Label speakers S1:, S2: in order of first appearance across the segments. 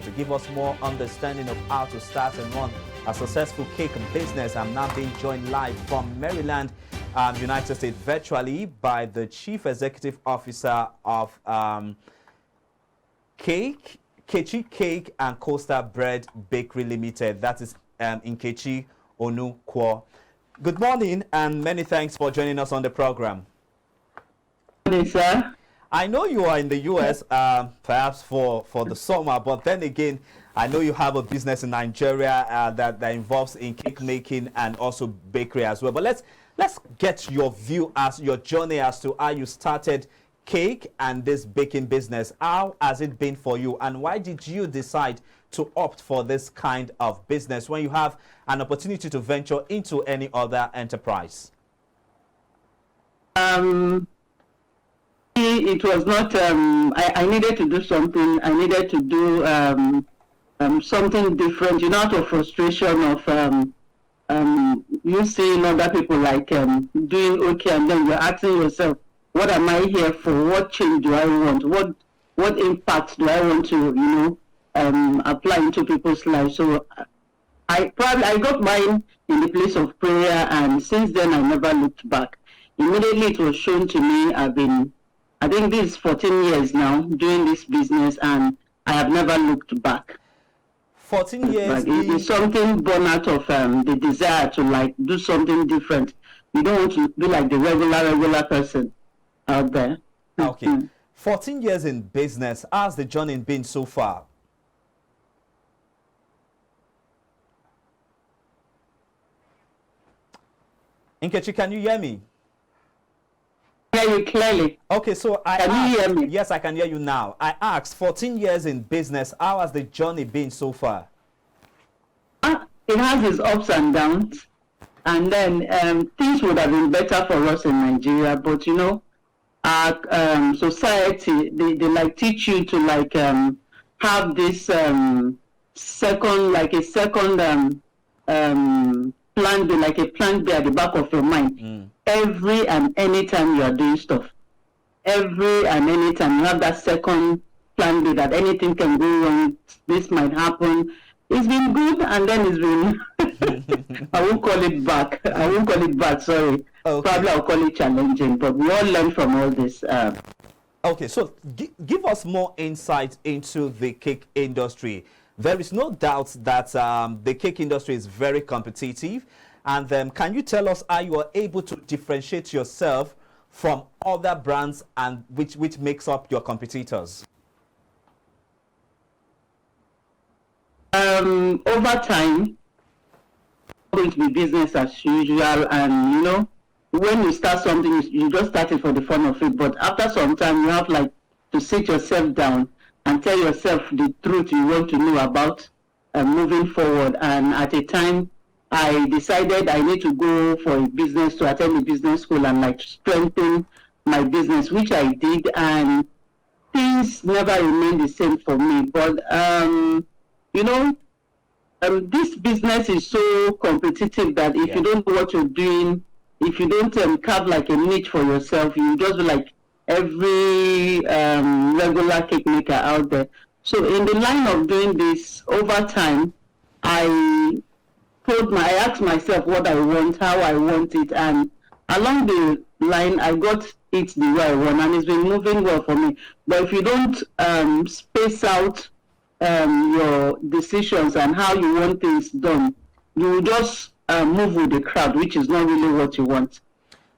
S1: To give us more understanding of how to start and run a successful cake business, I'm now being joined live from Maryland, United States, virtually by the Chief Executive Officer of Kechi Cake and Coastal Bread Bakery Limited. That is Nkechi Onukwo. Good morning and many thanks for joining us on the program.
S2: Good morning, sir.
S1: I know you are in the U.S. Perhaps for the summer, but then again, I know you have a business in Nigeria that involves in cake making and also bakery as well. But let's get your view as your journey as to how you started cake and this baking business. How has it been for you, and why did you decide to opt for this kind of business when you have an opportunity to venture into any other enterprise?
S2: It was not, I needed to do something. I needed to do something different, out of frustration of you seeing other people like doing okay, and then you're asking yourself, what am I here for? What change do I want? What impact do I want to, apply into people's lives? So I got mine in the place of prayer, and since then I never looked back. Immediately it was shown to me. I think this is 14 years now doing this business, and I have never looked back.
S1: 14 years?
S2: It's something born out of the desire to do something different. You don't want to be like the regular person out there.
S1: Okay. 14 years in business. How's the journey been so far? Nkechi, can you hear me?
S2: Hear you clearly.
S1: Okay, so
S2: can you hear me?
S1: Yes, I can hear you now. I asked, 14 years in business, how has the journey been so far?
S2: It has its ups and downs, and then things would have been better for us in Nigeria, but our society, they teach you to have this second plan B, like a plan B at the back of your mind. Every and any time you are doing stuff, every and any time you have that second plan B, that anything can go wrong, this might happen. It's been good, and then it's been I won't call it back. I won't call it bad, sorry. Okay. Probably I'll call it challenging, but we all learn from all this.
S1: Okay, so give us more insight into the cake industry. There is no doubt that the cake industry is very competitive. And can you tell us how you are able to differentiate yourself from other brands, and which makes up your competitors?
S2: Over time, it's going to be business as usual, and when you start something, you just start it for the fun of it. But after some time, you have to sit yourself down and tell yourself the truth you want to know about moving forward. And at a time, I decided I need to go for a business, to attend a business school and strengthen my business, which I did, and things never remained the same for me. But this business is so competitive that if you don't know what you're doing, if you don't carve a niche for yourself, you just be like every regular cake maker out there. So in the line of doing this, over time, I asked myself what I want, how I want it, and along the line, I got it the way I want, and it's been moving well for me. But if you don't space out your decisions and how you want things done, you will just move with the crowd, which is not really what you want.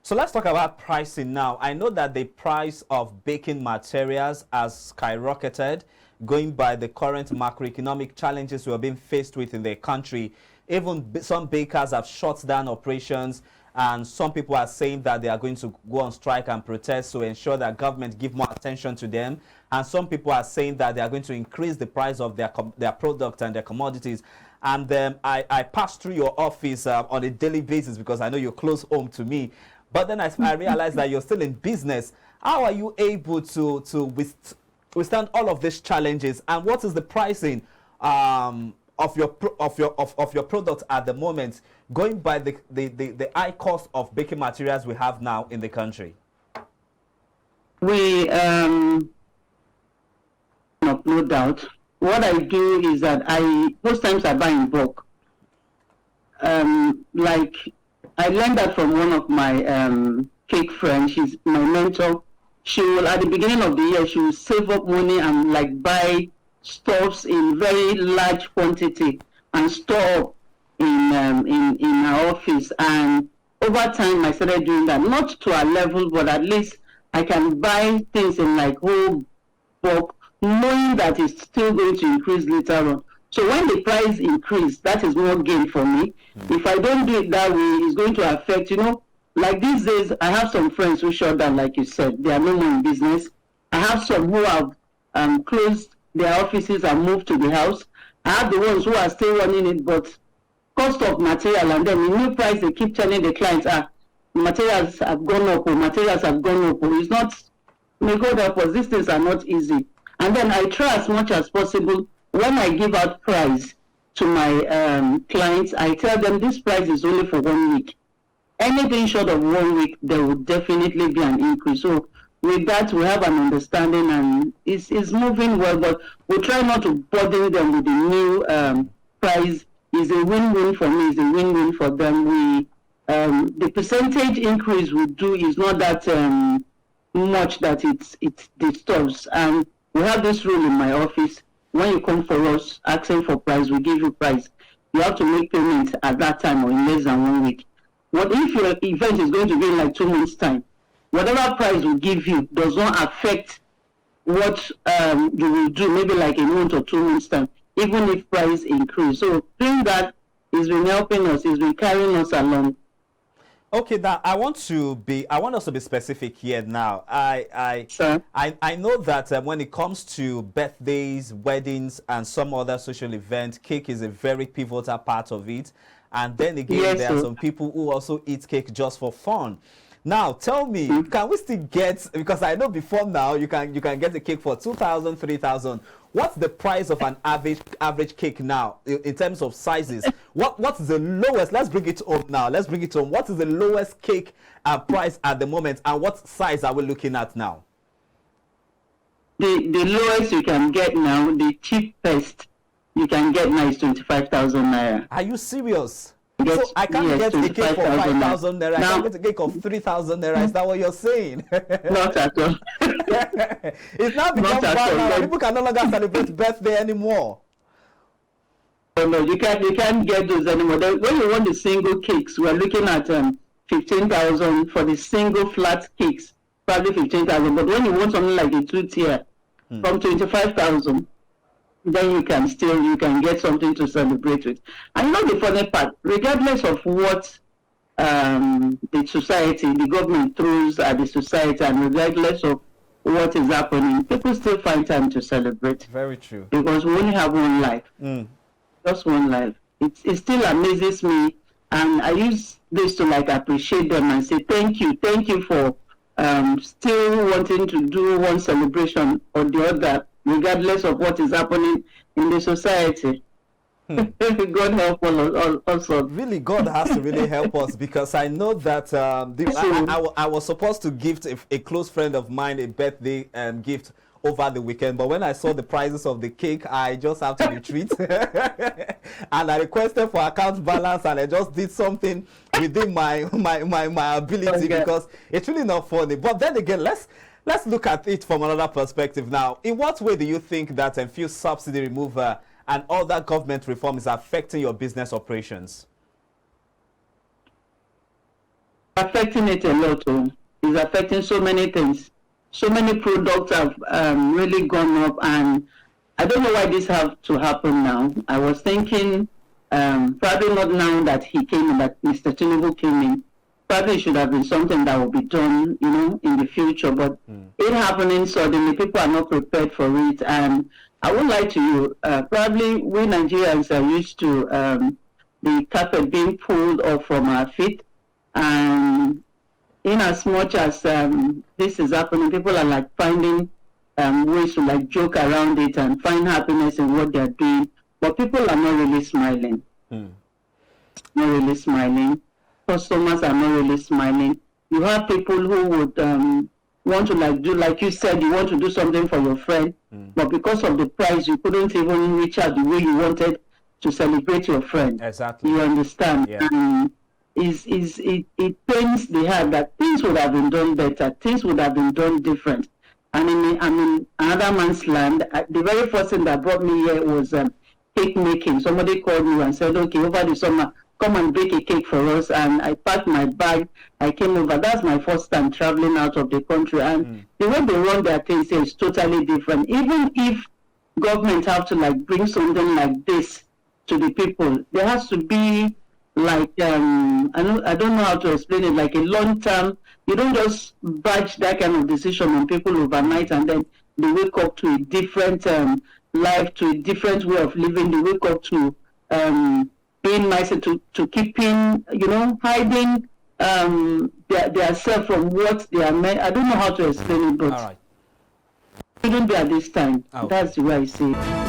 S1: So let's talk about pricing now. I know that the price of baking materials has skyrocketed, going by the current macroeconomic challenges we are being faced with in the country. Even some bakers have shut down operations, and some people are saying that they are going to go on strike and protest to ensure that government give more attention to them. And some people are saying that they are going to increase the price of their products and their commodities. And I pass through your office on a daily basis because I know you're close home to me. But then I realized that you're still in business. How are you able to withstand all of these challenges? And what is the pricing of your product at the moment, going by the high cost of baking materials we have now in the country?
S2: We no doubt what I do is that most times I buy in bulk. Like I learned that from one of my cake friends. She's my mentor. She will, at the beginning of the year, she will save up money and like buy stuffs in very large quantity and store up in her office. And over time, I started doing that, not to a level, but at least I can buy things in like whole bulk, knowing that it's still going to increase later on. So when the price increase, that is more gain for me. If I don't do it that way, it's going to affect, like these days, I have some friends who shut down, like you said, they are no more in business. I have some who have closed their offices and moved to the house. I have the ones who are still running it, but cost of material and then the new price, they keep telling the clients, materials have gone up, or materials have gone up, or it's not, may God help us, these things are not easy. And then I try as much as possible, when I give out price to my clients, I tell them this price is only for 1 week. Anything short of 1 week, there will definitely be an increase. So with that, we have an understanding, and it's moving well, but we try not to burden them with the new price. Is a win-win for me, is a win-win for them. We the percentage increase we do is not that much that it disturbs. And we have this rule in my office: when you come for us asking for price, we give you price. You have to make payment at that time or in less than 1 week. What if your event is going to be in like 2 months' time? Whatever price we give you does not affect what you will do, maybe like a month or 2 months' time, even if price increase. So doing that has been helping us, it's been carrying us along.
S1: Okay, now I want us to be specific here now. I know that when it comes to birthdays, weddings, and some other social events, cake is a very pivotal part of it. And then again,
S2: yes,
S1: there are some people who also eat cake just for fun. Now, tell me, can we still get, because I know before now you can get a cake for 2,000, 3,000. What's the price of an average cake now in terms of sizes? What's the lowest? Let's bring it home now. Let's bring it home. What is the lowest cake price at the moment, and what size are we looking at now?
S2: The lowest you can get now, the cheapest you can get now is 25,000 naira.
S1: Are you serious?
S2: Yes,
S1: so I can't get a cake for 5,000 naira. I can't get a cake of 3,000 naira. Is that what you're saying?
S2: Not at all.
S1: It's now become fun now. People can no longer celebrate birthday anymore.
S2: No, you can't get those anymore. When you want the single cakes, we're looking at 15,000 for the single flat cakes, probably 15,000. But when you want something like a 2-tier, from 25,000. Then you can get something to celebrate with. And not the funny part, regardless of what the society, the government throws at the society, and regardless of what is happening, people still find time to celebrate.
S1: Very true.
S2: Because we only have one life. Just one life. It still amazes me, and I use this to like appreciate them and say thank you for still wanting to do one celebration or the other, regardless of what is happening in the society. God help all also.
S1: Really, God has to really help us, because I know that I was supposed to gift a close friend of mine a birthday gift over the weekend, but when I saw the prices of the cake, I just have to retreat. And I requested for account balance, and I just did something within my ability, because it's really not funny. But then again, let's look at it from another perspective now. In what way do you think that fuel subsidy removal and other government reform is affecting your business operations?
S2: Affecting it a lot. It's affecting so many things. So many products have really gone up, and I don't know why this have to happen now. I was thinking, probably not now that he came in, that Mr. Tinubu came in. Probably it should have been something that will be done, in the future. But it happening suddenly, people are not prepared for it. And I would like to, probably we Nigerians are used to the carpet being pulled off from our feet. And in as much as this is happening, people are like finding ways to like joke around it and find happiness in what they're doing. But people are not really smiling. Not really smiling. Customers are not really smiling. You have people who would want to like do, like you said, you want to do something for your friend, but because of the price, you couldn't even reach out the way you wanted to celebrate your friend.
S1: Exactly.
S2: You understand?
S1: Yeah.
S2: It pains the heart that things would have been done better, things would have been done different. And I'm in another man's land. The very first thing that brought me here was cake making. Somebody called me and said, okay, over the summer, come and bake a cake for us. And I packed my bag. I came over. That's my first time traveling out of the country. And the way they run their things here is totally different. Even if government have to like bring something like this to the people, there has to be like I don't know how to explain it, like a long term. You don't just batch that kind of decision on people overnight and then they wake up to a different life, to a different way of living. They wake up to being nicer, to keeping, hiding their self from what they are meant. I don't know how to explain it, but
S1: All right.
S2: it shouldn't be at this time.
S1: Okay.
S2: That's the way I see it.